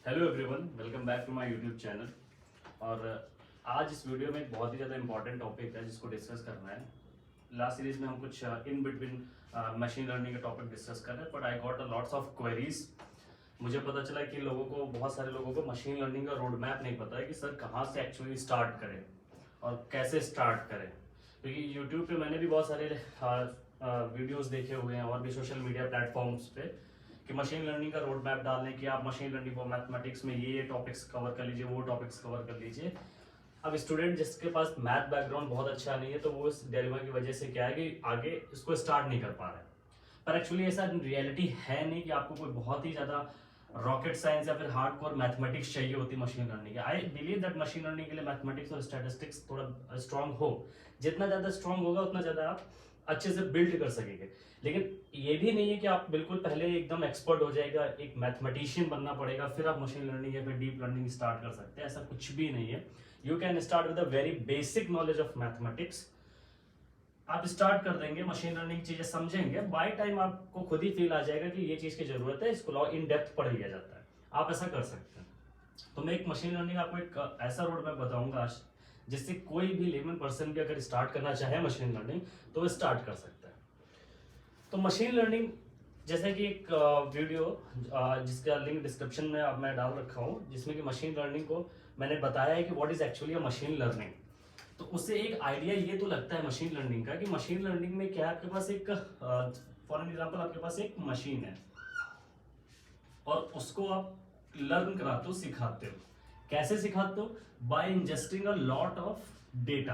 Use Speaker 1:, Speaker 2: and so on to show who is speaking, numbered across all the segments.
Speaker 1: Hello everyone, welcome back to my YouTube channel. और आज इस वीडियो में एक बहुत ही ज़्यादा इंपॉर्टेंट टॉपिक है जिसको डिस्कस करना है। लास्ट सीरीज में हम कुछ इन बिटवीन मशीन लर्निंग का टॉपिक डिस्कस कर रहे हैं, but I got a lots of queries. मुझे पता चला कि बहुत सारे लोगों को मशीन लर्निंग का रोड मैप नहीं पता है कि सर कहाँ से एक्चुअली स्टार्ट करें और कैसे स्टार्ट करें। क्योंकि यूट्यूब पे मैंने भी बहुत सारे वीडियोस देखे हुए हैं और भी सोशल मीडिया प्लेटफॉर्म्स पे कि मशीन लर्निंग का रोड मैप डालने की आप मशीन लर्निंग को मैथमेटिक्स में ये टॉपिक्स कवर कर लीजिए, वो टॉपिक्स कवर कर लीजिए। अब स्टूडेंट जिसके पास मैथ बैकग्राउंड बहुत अच्छा नहीं है तो वो इस डिलेमा की वजह से क्या है कि आगे इसको स्टार्ट नहीं कर पा रहा है। पर एक्चुअली ऐसा रियलिटी है नहीं कि आपको कोई बहुत ही ज़्यादा रॉकेट साइंस या फिर हार्डकोर मैथमेटिक्स चाहिए होती मशीन लर्निंग के। I believe that machine learning के लिए मैथमेटिक्स और स्टैटिस्टिक्स थोड़ा स्ट्रांग हो, जितना ज़्यादा स्ट्रांग होगा उतना ज़्यादा आप अच्छे से बिल्ड कर सकेंगे। लेकिन ये भी नहीं है कि आप बिल्कुल पहले एकदम एक्सपर्ट हो जाएगा, एक मैथमेटिशियन बनना पड़ेगा फिर आप मशीन लर्निंग या फिर डीप लर्निंग स्टार्ट कर सकते हैं। ऐसा कुछ भी नहीं है। You can start with a very basic knowledge of mathematics. आप स्टार्ट कर देंगे, मशीन लर्निंग चीजें समझेंगे, बाय टाइम आपको खुद ही फील आ जाएगा कि ये चीज की जरूरत है, इसको इन डेप्थ पढ़ लिया जाता है। आप ऐसा कर सकते हैं। तो मैं एक मशीन लर्निंग आपको एक ऐसा रोड मैप बताऊंगा आज जिससे कोई भी लेमन पर्सन भी अगर स्टार्ट करना चाहे मशीन लर्निंग तो वो स्टार्ट कर सकता है। तो मशीन लर्निंग जैसे कि एक वीडियो जिसका लिंक डिस्क्रिप्शन में अब मैं डाल रखा हूँ, जिसमें कि मशीन लर्निंग को मैंने बताया है कि what is actually a machine learning. तो उससे एक आइडिया ये तो लगता है मशीन लर्निंग का कि मशीन लर्निंग में क्या है, आपके पास एक फॉर एग्जांपल आपके पास एक मशीन है और उसको आप लर्न कराते हो, सिखाते हो। कैसे सिखाते हो? By ingesting a lot of data.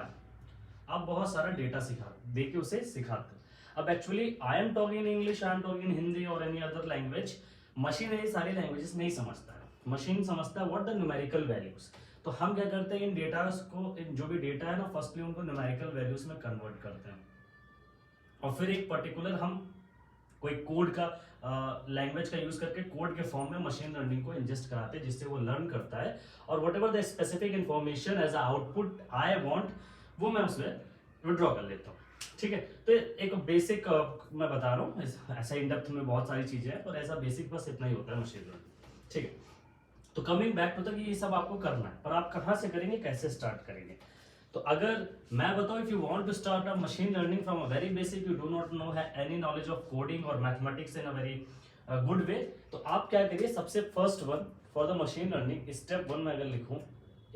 Speaker 1: आप बहुत सारा डेटा दे के उसे सिखाते हो। अब actually I am talking in English, I am talking in Hindi और एनी अदर लैंग्वेज। मशीन ये सारी लैंग्वेजेस नहीं समझता है। मशीन समझता है व्हाट द न्यूमेरिकल वैल्यूज। तो हम क्या करते हैं, इन डेटा को, जो भी डेटा है ना, फर्स्टली उनको न्यूमेरिकल वैल्यूज में कन्वर्ट करते हैं और फिर एक पर्टिकुलर हम कोई कोड का लैंग्वेज का यूज करके कोड के फॉर्म में मशीन लर्निंग को इंजेस्ट कराते हैं, जिससे वो लर्न करता है और whatever the specific information as output I want वो मैं उसमें विड्रॉ कर लेता हूँ। ठीक है, तो एक बेसिक मैं बता रहा हूँ, ऐसा इन डेप्थ में बहुत सारी चीजें हैं पर ऐसा बेसिक बस इतना ही होता है मशीन लर्निंग। ठीक है, तो कमिंग बैक टू तक ये सब आपको करना है, पर आप कहाँ से करेंगे, कैसे स्टार्ट करेंगे। तो अगर मैं बताऊं, if you want to start a machine learning from a very basic, you do not know है एनी नॉलेज ऑफ कोडिंग और mathematics in a very good way, तो आप क्या करिए, सबसे first one for the machine learning, step one में अगर लिखूं,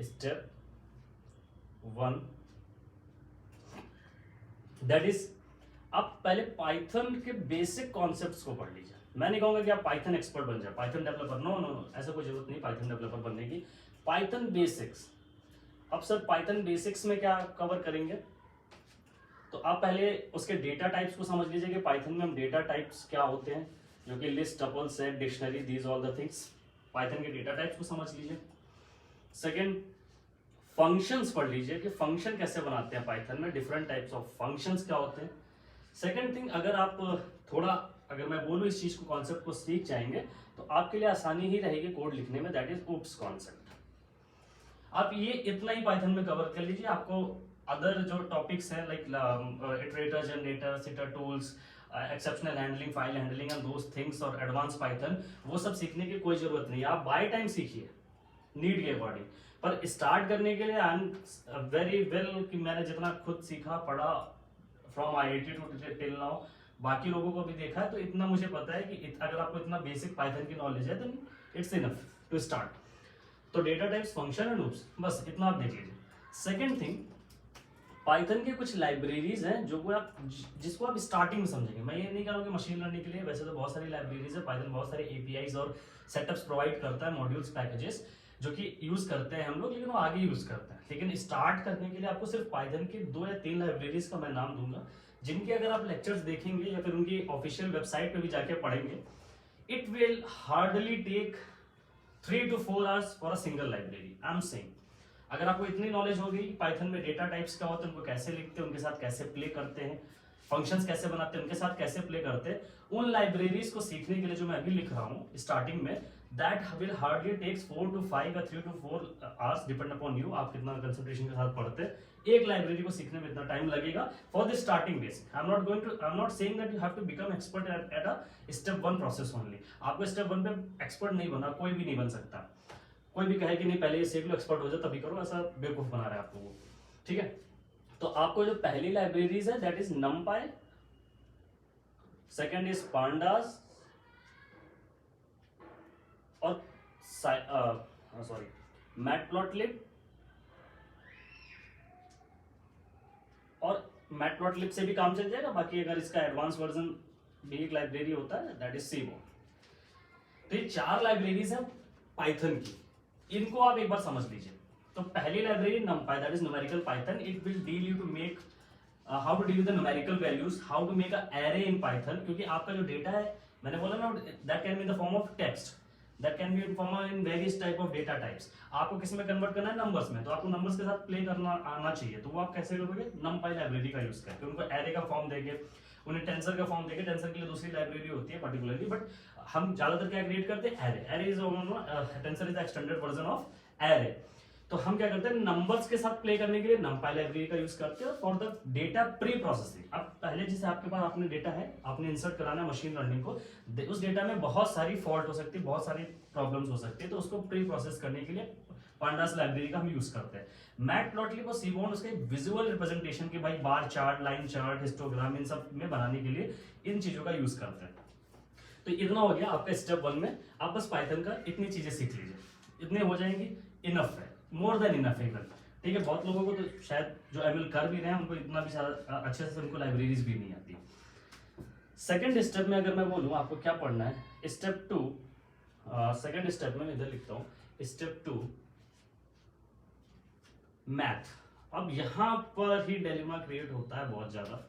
Speaker 1: स्टेप वन, दैट इज आप पहले पाइथन के बेसिक कॉन्सेप्ट्स को पढ़ लीजिए। मैं नहीं कहूंगा कि आप पाइथन एक्सपर्ट बन जाए, Python developer, no no no, ऐसा कोई जरूरत नहीं पाइथन डेवलपर बनने की। Python basics. अब सर पाइथन बेसिक्स में क्या कवर करेंगे, तो आप पहले उसके डेटा टाइप्स को समझ लीजिए कि पाइथन में हम डेटा टाइप्स क्या होते हैं, जो कि list, tuple, set, dictionary, these all the things. Python के डेटा टाइप्स को समझ लीजिए। सेकेंड, फंक्शंस पढ़ लीजिए कि फंक्शन कैसे बनाते हैं पाइथन में, डिफरेंट टाइप्स ऑफ फंक्शंस क्या होते हैं। सेकेंड थिंग, अगर आप थोड़ा, अगर मैं बोलूँ इस चीज को, कॉन्सेप्ट को सीख जाएंगे तो आपके लिए आसानी ही रहेगी कोड लिखने में, दैट इज ओप्स कॉन्सेप्ट। आप ये इतना ही पाइथन में कवर कर लीजिए। आपको अदर जो टॉपिक्स हैं like iterator, generator, itertools, exceptional handling, file handling and those things और एडवांस पाइथन, वो सब सीखने की कोई जरूरत नहीं है। आप बाय टाइम सीखिए नीड के अकॉर्डिंग। पर स्टार्ट करने के लिए आई एम वेरी वेल कि मैंने जितना खुद सीखा पढ़ा from IIT to till now, बाकी लोगों को भी देखा है, तो इतना मुझे पता है कि अगर आपको इतना बेसिक पाइथन की नॉलेज है then it's enough to start. तो data types, function and loops, बस इतना आप देख लीजिए। सेकेंड थिंग, पाइथन के कुछ लाइब्रेरीज हैं जो को आप, जिसको आप स्टार्टिंग में समझेंगे। मैं ये नहीं कह रहा हूँ कि मशीन लर्निंग के लिए, वैसे तो बहुत सारी लाइब्रेरीज है, पाइथन बहुत सारे एपीआईज और सेटअप्स प्रोवाइड करता है, मॉड्यूल्स, पैकेजेस, जो कि यूज करते हैं हम लोग, लेकिन वो आगे यूज करते हैं। लेकिन स्टार्ट करने के लिए आपको सिर्फ पाइथन की 2 या 3 लाइब्रेरीज का मैं नाम दूंगा, जिनके अगर आप लेक्चर्स देखेंगे या फिर उनकी ऑफिशियल वेबसाइट पे भी जाके पढ़ेंगे, it will hardly take 3 to 4 hours for a single library. I am saying, अगर आपको इतनी नॉलेज होगी पाइथन में डेटा टाइप्स क्या होते हैं, उनको कैसे लिखते हैं, उनके साथ कैसे प्ले करते हैं, फंक्शंस कैसे बनाते हैं, उनके साथ कैसे प्ले करते हैं, उन लाइब्रेरीज को सीखने के लिए जो मैं अभी लिख रहा हूँ स्टार्टिंग में, that will hardly takes 4 to 5 या 3 to 4 hours depend upon you, आप कितना कंसंट्रेशन के साथ पढ़ते हैं। एक लाइब्रेरी को सीखने में इतना टाइम लगेगा for the starting basic. I am not saying that you have to become expert at a step 1 process only. आपको स्टेप 1 पे एक्सपर्ट नहीं बना, कोई भी नहीं बन सकता। कोई भी कहे कि नहीं पहले ये सीख लो, एक्सपर्ट हो जाओ तभी करो, ऐसा बेवकूफ बना रहा है आपको वो। ठीक है, तो आपको जो पहली लाइब्रेरीज है that is numpy, second is pandas और सॉरी मैटप्लॉटलिब, और मैटप्लॉटलिब से भी काम चल जाएगा। बाकी अगर इसका एडवांस वर्जन भी एक लाइब्रेरी होता है दैट इज सीबोर्न। तो ये 4 लाइब्रेरीज हैं पाइथन की, इनको आप एक बार समझ लीजिए। तो पहली library numpy that is numerical Python, it will deal you to make how to deal with the numerical values, how to make a array in Python, क्योंकि आपका जो डेटा है मैंने बोला ना that can be in the form of text, that can be in form in various type of data types. आपको किस में कन्वर्ट करना है, नंबर्स में, तो आपको नंबर्स के साथ प्ले करना आना चाहिए। तो वो आप कैसे करोगे, numpy लाइब्रेरी का यूज करके उनको एरे का फॉर्म देके, उन्हें टेंसर का फॉर्म देके, टेंसर के लिए दूसरी लाइब्रेरी होती है पर्टिकुलरली, बट हम ज्यादातर क्या क्रिएट करते हैं, array. Array is tensor is the extended version of array. तो हम क्या करते हैं, नंबर्स के साथ प्ले करने के लिए numpy लाइब्रेरी का यूज करते हैं for the data pre processing. अब पहले जैसे आपके पास आपने डेटा है, आपने इंसर्ट कराना है मशीन लर्निंग को, उस डेटा में बहुत सारी फॉल्ट हो सकती है, बहुत सारी प्रॉब्लम्स हो सकती है, तो उसको प्री प्रोसेस करने के लिए pandas लाइब्रेरी का हम यूज करते हैं। मैटप्लॉटलिब और सीबोर्न उसके विजुअल रिप्रेजेंटेशन के भाई bar chart, line chart, histogram, इन सब में बनाने के लिए इन चीजों का यूज करते हैं। तो इतना हो गया आपका स्टेप 1 में। आप बस पाइथन का इतनी चीजें सीख लीजिए, इतने हो जाएंगी, इनफ है, मोर देन इनफ है। ठीक है, बहुत लोगों को तो शायद जो एमएल कर भी रहे हैं उनको इतना भी अच्छे से उनको लाइब्रेरीज भी नहीं आती। सेकंड स्टेप में अगर मैं बोलूं आपको क्या पढ़ना है, स्टेप 2, सेकंड स्टेप में इधर लिखता हूं, स्टेप 2 मैथ। अब यहां पर ही डिलेमा क्रिएट होता है बहुत ज्यादा।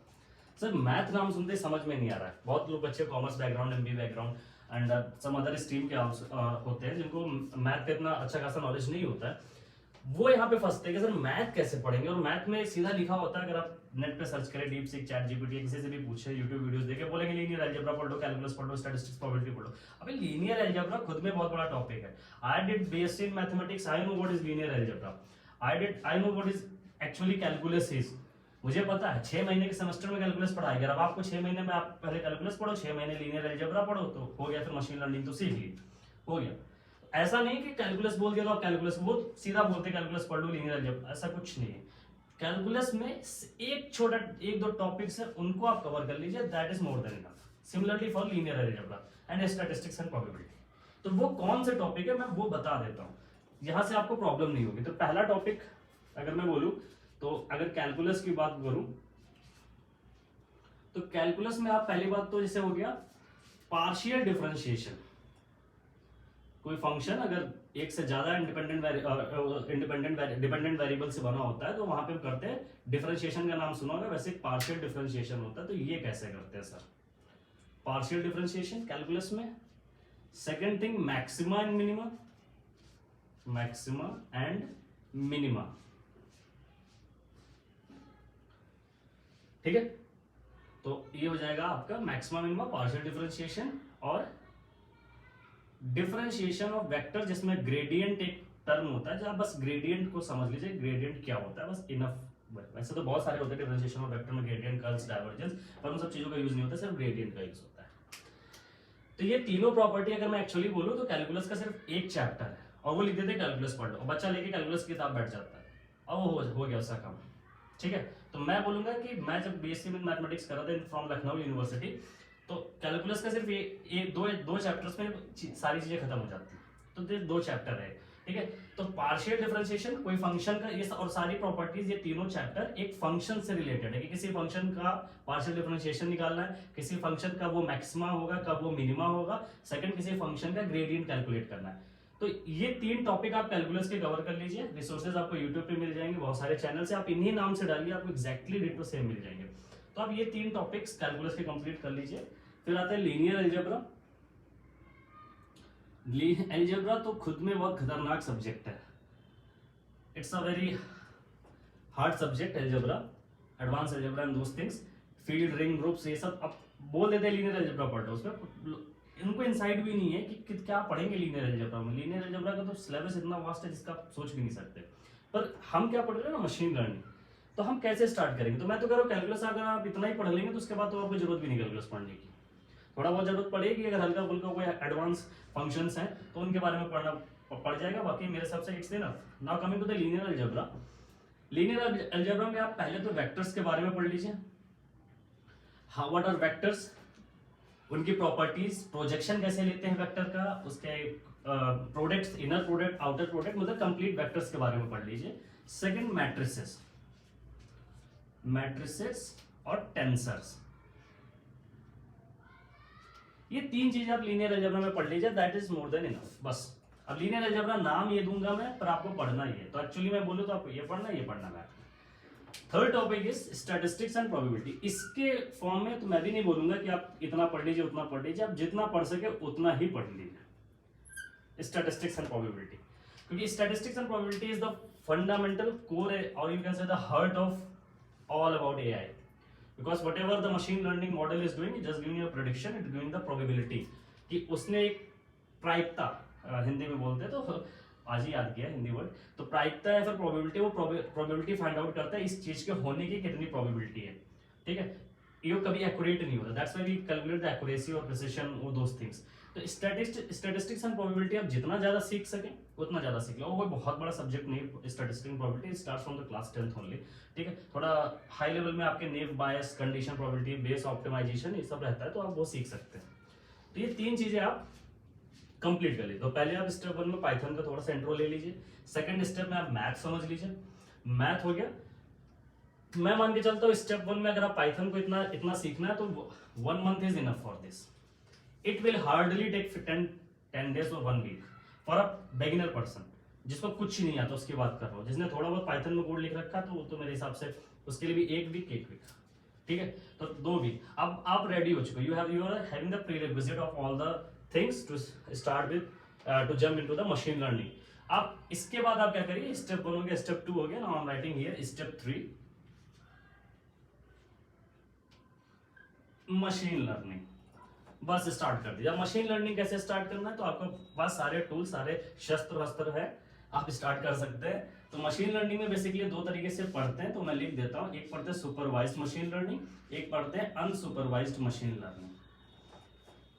Speaker 1: सर मैथ नाम सुनते समझ में नहीं आ रहा है, बहुत लोग बच्चे commerce background, MB background and some other stream के होते हैं जिनको मैथ का इतना अच्छा खासा नॉलेज नहीं होता है, वो यहाँ पे फंसते हैं कि सर मैथ कैसे पढ़ेंगे। और मैथ में सीधा लिखा होता है, अगर आप नेट पे सर्च करें, डीप सीक, चैट जीपीटी, किसी से भी पूछे, यूट्यूब वीडियोस देखे, बोलेंगे लीनियर अलजेब्रा पढ़ लो, कैलकुलस पढ़ लो, स्टैटिस्टिक्स, प्रोबेबिलिटी पढ़ लो। अबे लीनियर अलजेब्रा खुद में बहुत बड़ा टॉपिक है। I did BSc in mathematics, I know what is linear algebra, I know what is actually calculus is. मुझे पता है 6 महीने के सेमेस्टर में कैलकुलस पढ़ाएगा। अब आपको 6 महीने में आप पहले कैलकुलस पढ़ो, 6 महीने लीनियर अलजेब्रा पढ़ो, तो हो गया, फिर मशीन लर्निंग तो सीख ली, हो गया। ऐसा नहीं कि कैलकुलस बोल दिया तो आप कैलकुलस, वो सीधा बोलते कैलकुलस पढ़ लो, लीनियर अलजेब्रा, ऐसा कुछ नहीं है। कैलकुलस में एक छोटा 1-2 टॉपिक्स है, उनको आप कवर कर लीजिए, that is more than enough. Similarly for linear algebra and statistics and probability. तो वो कौन से टॉपिक है मैं वो बता देता हूँ, यहां से आपको प्रॉब्लम नहीं होगी। तो पहला टॉपिक अगर मैं बोलूं, तो अगर कैलकुलस की बात करूं, तो कैलकुलस में आप पहली बात तो जैसे हो गया पार्शियल डिफरेंशिएशन। कोई फंक्शन अगर एक से ज्यादा डिपेंडेंट वेरिएबल से बना होता है तो वहां पे हम करते हैं, डिफरेंशिएशन का नाम सुना होगा, वैसे पार्शियल डिफरेंशिएशन होता है। तो ये कैसे करते हैं सर, पार्शियल डिफरेंशिएशन कैलकुलस में। Second thing maxima and minima, maxima and minima, ठीक है। तो ये हो जाएगा आपका मैक्सिमा मिनिमा, पार्शियल डिफरेंशिएशन और डिफरेंशिएशन ऑफ वेक्टर, जिसमें ग्रेडियंट एक टर्म होता है। जो आप बस ग्रेडियंट को समझ लीजिए, ग्रेडियंट क्या होता है, बस इनफ। वैसे तो बहुत सारे होते हैं डिफरेंशिएशन ऑफ वेक्टर में, ग्रेडियंट, कर्ल्स, डाइवर्जेंस, पर उन सब चीजों का यूज नहीं होता, सिर्फ ग्रेडियंट का यूज होता है। तो ये तीनों प्रॉपर्टी अगर मैं एक्चुअली बोलूं तो कैलकुलस का सिर्फ एक चैप्टर है, और वो लिख देते हैं कैलकुलस पढ़ लो, बच्चा लेके कैलकुलस की किताब बैठ जाता है और वो हो गया उसका काम, ठीक है। तो मैं बोलूंगा कि मैं जब बीएससी में मैथमेटिक्स कर रहा था फ्रॉम लखनऊ यूनिवर्सिटी, तो कैलकुलस का सिर्फ दो चैप्टर्स में सारी चीजें खत्म हो जाती है। तो 2 चैप्टर है, ठीक है। तो पार्शियल डिफरेंशिएशन, कोई फंक्शन का, ये और सारी प्रॉपर्टीज, ये तीनों चैप्टर एक फंक्शन से रिलेटेड है कि किसी फंक्शन का पार्शियल डिफरेंशिएशन निकालना है, किसी फंक्शन का वो मैक्सिमा होगा, कब वो मिनिमा होगा, सेकंड किसी फंक्शन का ग्रेडियंट कैलकुलेट करना है। तो ये 3 टॉपिक आप कैलकुलस के कवर कर लीजिए। रिसोर्सेज आपको यूट्यूब पे मिल जाएंगे, बहुत सारे चैनल से, आप इन्हीं नाम से डालिए, आपको एक्जैक्टली डिटो सेम मिल जाएंगे। तो आप ये 3 टॉपिक्स कैलकुलस के कंप्लीट कर लीजिए। फिर आते हैं लीनियर अलजेब्रा। अलजेब्रा तो खुद में बहुत खतरनाक सब्जेक्ट है, it's a very hard subject algebra, advance algebra and those things, field, ring, groups, ये सब अब बोल देते हैं लीनियर अलजेब्रा पढ़ लो। उसमें इनको इनसाइट भी नहीं है कि क्या पढ़ेंगे लीनियर अलजेब्रा में। लीनियर अलजेब्रा का तो सिलेबस इतना वास्ट है जिसका आप सोच भी नहीं सकते। पर हम क्या पढ़ रहे हैं ना, मशीन लर्निंग, तो हम कैसे स्टार्ट करेंगे। तो मैं तो कह रहा हूँ कैलकुलस अगर आप इतना ही पढ़ लेंगे तो उसके बाद तो आपको जरूरत भी नहीं कैलकुलस पढ़ने की। थोड़ा बहुत जरूरत पड़ेगी अगर हल्का फुल्का कोई एडवांस फंक्शंस हैं तो उनके बारे में पढ़ना पड़ जाएगा, बाकी मेरे हिसाब से it's enough. Now coming to the linear algebra. Linear algebra में आप पहले तो वेक्टर्स के बारे में पढ़ लीजिए। हाउ व्हाट आर वेक्टर्स, उनकी प्रॉपर्टीज, प्रोजेक्शन कैसे लेते हैं वेक्टर का, उसके products, inner product, outer product, मतलब कंप्लीट वेक्टर्स के बारे में पढ़ लीजिए। सेकंड मैट्रिसेस, मैट्रिसेस और टेंसर्स, ये तीन चीजें आप लीनियर अलजेब्रा में पढ़ लीजिए, that is more than enough. बस अब लीनियर अलजेब्रा नाम ये दूंगा मैं, पर आपको पढ़ना ही है, तो एक्चुअली मैं बोलूं तो आपको ये पढ़ना है। Third topic is statistics and probability. इसके फॉर्म में तो मैं भी नहीं बोलूंगा कि आप इतना पढ़ लीजिए उतना पढ़ लीजिए, आप जितना पढ़ सके उतना ही पढ़ लीजिए स्टैटिस्टिक्स एंड प्रोबेबिलिटी, क्योंकि statistics and probability is the fundamental core और you can say the heart of all about AI, because whatever the machine learning model is doing, it just giving a prediction, it giving the probability कि उसने एक प्रायिकता, हिंदी में बोलते हैं तो आज ही याद किया हिंदी वर्ड, तो प्रायिकता या फिर प्रोबेबिलिटी, वो प्रोबेबिलिटी फाइंड आउट करता है इस चीज के होने की कितनी प्रोबेबिलिटी है, ठीक है। ये कभी एक्यूरेट नहीं होता, that's why we calculate the accuracy और प्रिसिशन, वो दोस थिंग्स। तो स्टैटिस्टिक्स एंड प्रोबेबिलिटी आप जितना ज्यादा सीख सकें उतना ज्यादा सीख लो, वो कोई बहुत बड़ा सब्जेक्ट नहीं statistics and probability, starts from the class 10th only, ठीक है। थोड़ा हाई लेवल में आपके नेव बायस, कंडीशन प्रोबेबिलिटी, बेस ऑप्टिमाइजेशन, ये सब रहता है, तो आप वो सीख सकते हैं। तो ये तीन चीजें आप कंप्लीट कर लीजिए। तो पहले आप स्टेप 1 में पाइथन का थोड़ा सा इंट्रो ले लीजिए, सेकंड स्टेप में आप मैथ समझ लीजिए। मैथ हो गया, मैं मान के चलता हूँ स्टेप 1 में अगर आप पाइथन को इतना सीखना है तो 1 month is enough for this. It will hardly take 10 days और 1 week for a beginner person जिसको कुछ नहीं आता, उसकी बात कर रहा हूँ। जिसने थोड़ा बहुत पाइथन में कोड लिख रखा तो वो तो मेरे हिसाब से उसके लिए भी 1 week, ठीक है, तो 2 week। अब आप रेडी हो चुके, you are having the prerequisite of all the things to start with to jump into the machine learning. आप इसके बाद आप क्या करिए, स्टेप 1 हो गया, स्टेप 2 हो गया, now I am writing here step 3 machine learning. बस स्टार्ट कर दिया। मशीन लर्निंग कैसे स्टार्ट करना है, तो आपके पास सारे टूल, सारे शस्त्र वस्त्र है, आप स्टार्ट कर सकते हैं। तो मशीन लर्निंग में बेसिकली 2 तरीके से पढ़ते हैं, तो मैं लिख देता हूं, एक पढ़ते हैं सुपरवाइज्ड मशीन लर्निंग, एक पढ़ते हैं अनसुपरवाइज्ड मशीन लर्निंग,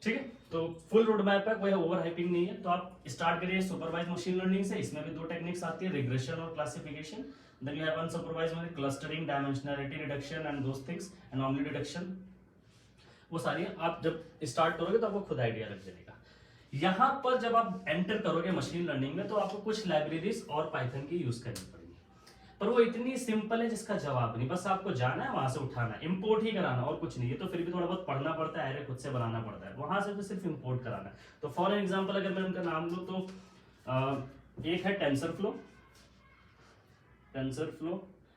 Speaker 1: ठीक है। तो फुल रोड मैप है, कोई ओवर हाइपिंग नहीं है। तो आप स्टार्ट करिए सुपरवाइज्ड मशीन लर्निंग से। इसमें भी 2 टेक्निक्स आती है, रिग्रेशन और classification. Then you have unsupervised में clustering, dimensionality reduction and those things, anomaly detection, वो सारी आप जब स्टार्ट करोगे तो आपको खुद आइडिया लग जाएगा। यहां पर जब आप एंटर करोगे मशीन लर्निंग में तो आपको कुछ लाइब्रेरीज और पाइथन की यूज करनी पड़ेगी, पर वो इतनी सिंपल है जिसका जवाब नहीं, बस आपको जाना है वहां से उठाना, इंपोर्ट ही कराना और कुछ नहीं है। तो फिर भी थोड़ा बहुत पढ़ना पड़ता है, खुद से बनाना पड़ता है, वहां से तो सिर्फ इंपोर्ट कराना है। तो फॉर एग्जाम्पल अगर मैं उनका नाम लूं तो एक है टेंसर फ्लो।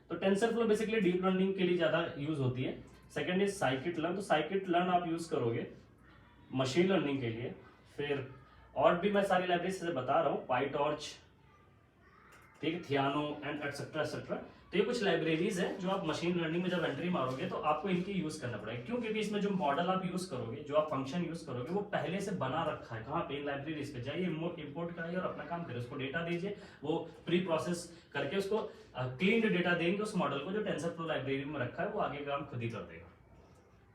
Speaker 1: तो tensor flow basically deep learning के लिए ज्यादा यूज होती है। Second is scikit learn. तो साइकिट लर्न आप यूज करोगे मशीन लर्निंग के लिए। फिर और भी मैं सारी लाइब्रेरी से बता रहा हूँ, पाइटॉर्च, ठीक है, थियानो एंड एटसेट्रा एटसेट्रा। तो ये कुछ लाइब्रेरीज है जो आप मशीन लर्निंग में जब एंट्री मारोगे तो आपको इनकी यूज करना पड़ेगा। क्यों? क्योंकि इसमें जो मॉडल आप यूज करोगे, जो आप फंक्शन यूज करोगे, वो पहले से बना रखा है। कहाँ पे? लाइब्रेरीज पे जाइए, इंपोर्ट कराइए और अपना काम करिए, उसको डेटा दीजिए, वो प्री प्रोसेस करके उसको क्लीन डेटा देंगे उस मॉडल को जो टेंसरफ्लो लाइब्रेरी में रखा है, वो आगे काम खुद ही कर देगा।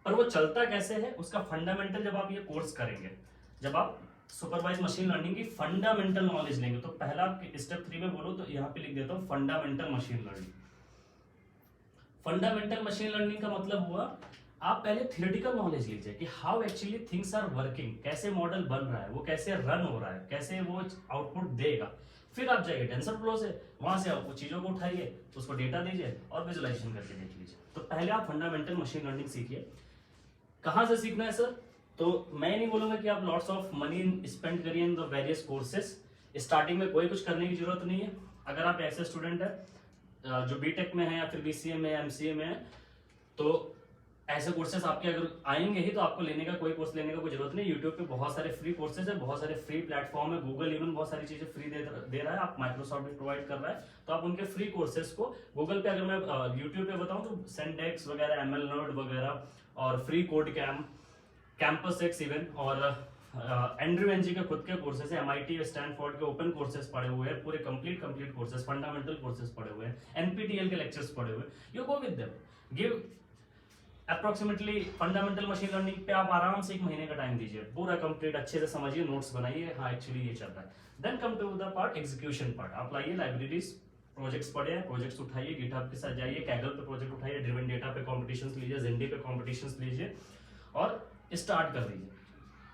Speaker 1: पर वो चलता कैसे है उसका फंडामेंटल जब आप ये कोर्स करेंगे, जब आप सुपरवाइज मशीन लर्निंग की फंडामेंटल नॉलेज लेंगे, तो पहला स्टेप 3 में बोलो तो यहाँ पे लिख देता हूँ fundamental machine learning. Fundamental machine learning का मतलब हुआ आप पहले थियोरेटिकल नॉलेज लीजिए कि how actually things are working, कैसे मॉडल बन रहा है, वो कैसे रन हो रहा है, कैसे वो आउटपुट देगा। फिर आप जाइए टेंसरफ्लो से, वहां से आप वो चीजों को उठाइए, उसको डेटा दीजिए और विजुअलाइजेशन करके देख लीजिए। तो पहले आप फंडामेंटल मशीन लर्निंग सीखिए। कहाँ से सीखना है सर? तो मैं नहीं बोलूंगा कि आप लॉट्स ऑफ मनी स्पेंड करिए in the various courses. Starting में कोई कुछ करने की जरूरत नहीं है। अगर आप ऐसे स्टूडेंट है जो बीटेक में है या फिर बीसीए में, एमसीए में है, तो ऐसे कोर्सेज आपके अगर आएंगे ही तो आपको लेने का कोई कोर्स लेने का कोई जरूरत नहीं। यूट्यूब पे बहुत सारे फ्री कोर्सेज है, बहुत सारे फ्री प्लेटफॉर्म है, गूगल इवन बहुत सारी चीजें फ्री दे रहा है, आप माइक्रोसॉफ्ट भी प्रोवाइड कर रहा है। तो आप उनके फ्री कोर्सेज को गूगल पे, अगर मैं यूट्यूब पे बताऊं तो सेंडेक्स वगैरह, एमएल नर्ड वगैरह और free code campus x even और एंड्रयू एनजी के खुद के कोर्सेज है, एमआईटी और स्टैनफोर्ड के ओपन कोर्सेज पढ़े हुए हैं, पूरे कंप्लीट कोर्सेज, फंडामेंटल कोर्सेज पढ़े हुए हैं, एनपीटीईएल के लेक्चर्स पढ़े हुए हैं। You go with them, give approximately fundamental machine learning पे आप आराम से 1 महीने का टाइम दीजिए, पूरा कंप्लीट अच्छे से समझिए, नोट्स बनाइए, हाँ एक्चुअली ये चल रहा है। Then come to the part execution part. आप लाइए लाइब्रेरीज, प्रोजेक्ट्स पढ़े हैं, प्रोजेक्ट्स उठाइए, गिटहब के साथ जाइए, कैगल पे प्रोजेक्ट उठाइए, ड्रिवन डेटा पे कॉम्पिटिशन्स लीजिए, ज़ेंडी पे कॉम्पिटिशन्स लीजिए और स्टार्ट कर दीजिए।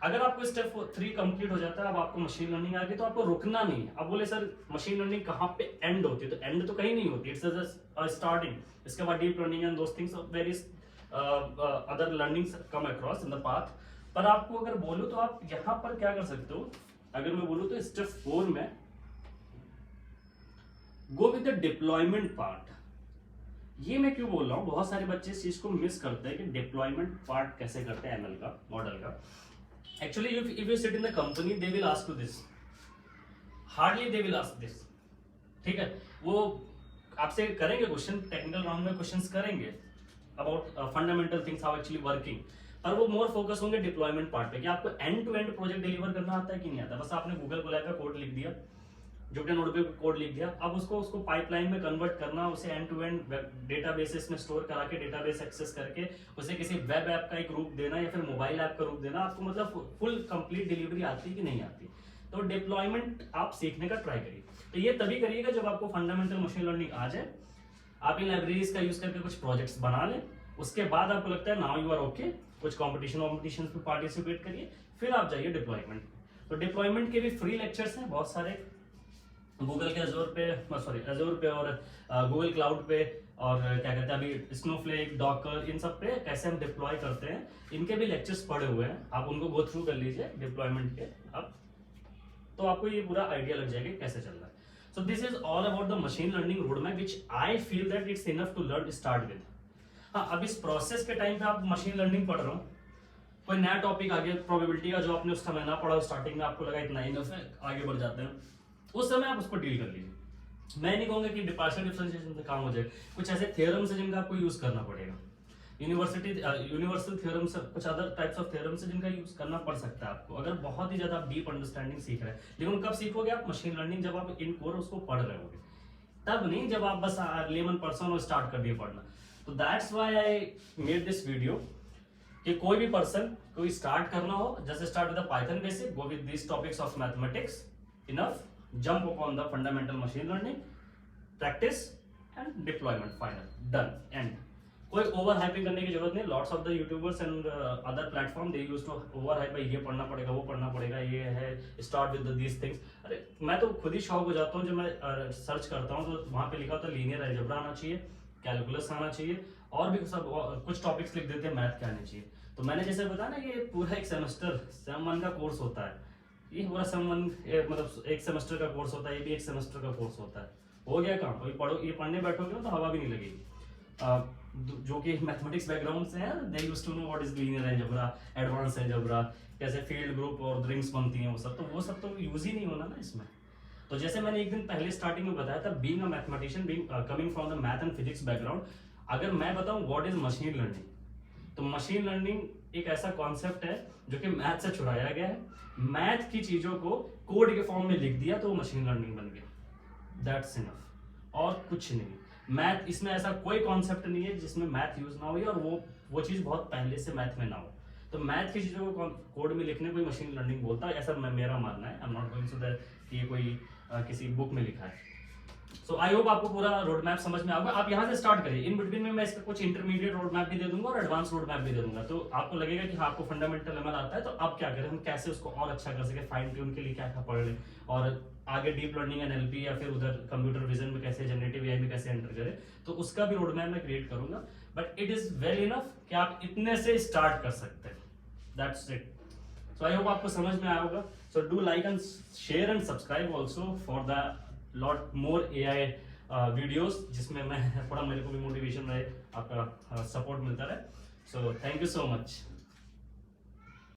Speaker 1: अगर आपको स्टेप 3 कंप्लीट हो जाता है, अब आपको मशीन लर्निंग आ गई, तो आपको रुकना नहीं है। अब बोले सर मशीन लर्निंग कहाँ पे एंड होती है, तो एंड तो कहीं नहीं होती, इट्स जस्ट स्टार्टिंग। इसके बाद deep learning and those things, various other learnings come across in the path. पर आपको अगर बोलूं तो आप यहाँ पर क्या कर सकते हो, अगर मैं बोलूं तो स्टेप 4 में go with the deployment part. ये मैं क्यों बोल रहा हूँ, बहुत सारे बच्चे इस चीज को मिस करते हैं कि डिप्लॉयमेंट पार्ट कैसे करते हैं एमएल का, मॉडल का। Actually, if you sit in the company, they will ask you this. Hardly they will ask this. ठीक है, वो आपसे करेंगे क्वेश्चन, टेक्निकल राउंड में क्वेश्चंस करेंगे about fundamental things how actually working, पर वो मोर फोकस होंगे डिप्लॉयमेंट पार्ट पे कि आपको end to end project deliver करना आता है कि नहीं आता। बस आपने गूगल कोलैब का कोड लिख दिया, जुपिटर नोटबुक पे कोड लिख दिया, अब उसको पाइपलाइन में कन्वर्ट करना, उसे एंड टू एंड डेटाबेसेस में स्टोर करा के, डेटाबेस एक्सेस करके उसे किसी वेब ऐप का एक रूप देना या फिर मोबाइल ऐप का रूप देना, आपको मतलब फुल कंप्लीट डिलीवरी आती है कि नहीं आती। तो डिप्लॉयमेंट आप सीखने का ट्राई करिए। तो ये तभी करिएगा जब आपको फंडामेंटल मशीन लर्निंग आ जाए, आप इन लाइब्रेरीज का यूज करके कुछ प्रोजेक्ट्स बना लें, उसके बाद आपको लगता है नाउ यू आर ओके, कुछ कॉम्पिटिशन में पार्टिसिपेट करिए, फिर आप जाइए डिप्लॉयमेंट। तो डिप्लॉयमेंट के भी फ्री लेक्चर्स हैं बहुत सारे, गूगल के अजोर पे और गूगल क्लाउड पे, और क्या कहते हैं अभी स्नोफ्लेक, डॉकर, इन सब पे कैसे हम डिप्लॉय करते हैं, इनके भी लेक्चर्स पड़े हुए हैं, आप उनको गो थ्रू कर लीजिए डिप्लॉयमेंट के। अब तो आपको ये पूरा आइडिया लग जाएगा कैसे चल रहा है। So this is all about the machine learning road map which I feel that it's enough to learn start with. हाँ, अब इस प्रोसेस के टाइम पे आप मशीन लर्निंग पढ़ रहे हो, कोई नया टॉपिक आ गया प्रोबेबिलिटी का, जो आपने उस समय ना पढ़ा, स्टार्टिंग में आपको लगा इतना इनफ है, आगे बढ़ जाते हैं, उस समय आप उसको डील कर लीजिए। मैं नहीं कहूंगा कि पार्शियल डिफरेंशिएशन से काम हो जाए, कुछ ऐसे थ्योरम्स है जिनका आपको यूज करना पड़ेगा, यूनिवर्सल थ्योरम्स, कुछ अदर टाइप्स ऑफ थ्योरम्स है जिनका यूज करना पड़ सकता है आपको, अगर बहुत ही ज्यादा आप डीप अंडरस्टैंडिंग सीख रहे हैं। लेकिन कब सीखोगे आप मशीन लर्निंग, जब आप इन कोर उसको पढ़ रहे होगे, तब नहीं जब आप बस लेमन पर्सन और स्टार्ट कर दिए पढ़ना। तो that's why I made this video कि कोई भी पर्सन कोई स्टार्ट करना हो, जैसे start with the Python basic, go with this topics of mathematics, enough, jump upon the fundamental machine learning, practice and deployment, final, done, end. कोई over hyping करने की जरूरत नहीं। Lots of the YouTubers and other platform they used to over hype, ये पढ़ना पड़ेगा, वो पढ़ना पड़ेगा, ये है स्टार्ट विद दीस थिंग्स। अरे मैं तो खुद ही शॉक हो जाता हूँ जब मैं सर्च करता हूँ तो वहाँ पे लिखा होता है लीनियर अलजेब्रा आना चाहिए, कैलकुलस आना चाहिए, और भी सब कुछ टॉपिक्स लिख देते हैं मैथ के आने चाहिए। तो मैंने जैसे बताया ना, ये पूरा एक सेमेस्टर सेम 1 का कोर्स होता है, ये पूरा मतलब एक सेमेस्टर का कोर्स होता है, ये भी एक सेमेस्टर का कोर्स होता है। हो गया काम, अभी पढ़ो, ये पढ़ने बैठोगे ना तो हवा भी नहीं लगेगी। जो कि मैथमेटिक्स बैकग्राउंड से हैं, they used to know what is linear algebra, advance algebra, कैसे फील्ड ग्रुप और रिंग्स बनती हैं, वो सब तो यूज ही नहीं होना ना इसमें। तो जैसे मैंने एक दिन पहले स्टार्टिंग में बताया था, being a mathematician, being coming from the math and physics background, अगर मैं बताऊं व्हाट इज मशीन लर्निंग, तो मशीन लर्निंग एक ऐसा कॉन्सेप्ट है जो कि मैथ से छुड़ाया गया है, मैथ की चीजों को कोड के फॉर्म में लिख दिया तो मशीन लर्निंग बन गया, दैट्स इनफ, और कुछ नहीं। मैथ, इसमें ऐसा कोई कॉन्सेप्ट नहीं है जिसमें मैथ यूज ना हो, और वो चीज बहुत पहले से मैथ में ना हो। तो मैथ की चीजों को कोड में लिखने को मशीन लर्निंग बोलता है, ऐसा मेरा मानना है। I am not going to that कि ये कोई किसी बुक में लिखा है। सो आई होप आपको पूरा रोड मैप समझ में आएगा। आप यहाँ से स्टार्ट करिए, इन बिटवीन में मैं इसका कुछ इंटरमीडिएट रोड मैप भी दे दूंगा और एडवांस रोड मैप भी दे दूंगा, तो आपको लगेगा कि हाँ आपको फंडामेंटल एमएल आता है, तो अब क्या करें, हम कैसे उसको और अच्छा कर सके, फाइन ट्यून के लिए क्या क्या पढ़ लें, और आगे डीप लर्निंग एनएलपी या फिर उधर कंप्यूटर विजन में कैसे, जनरेटिव एआई में कैसे एंटर करें, तो उसका भी रोड मैप मैं क्रिएट करूंगा। But it is well enough कि आप इतने से स्टार्ट कर सकते हैं, that's it. So I hope आपको समझ में आया होगा। So do like and share and subscribe also for the lot more AI videos, जिसमें मैं थोड़ा मेरे को भी मोटिवेशन रहे, आपका सपोर्ट मिलता रहे। So thank you so much.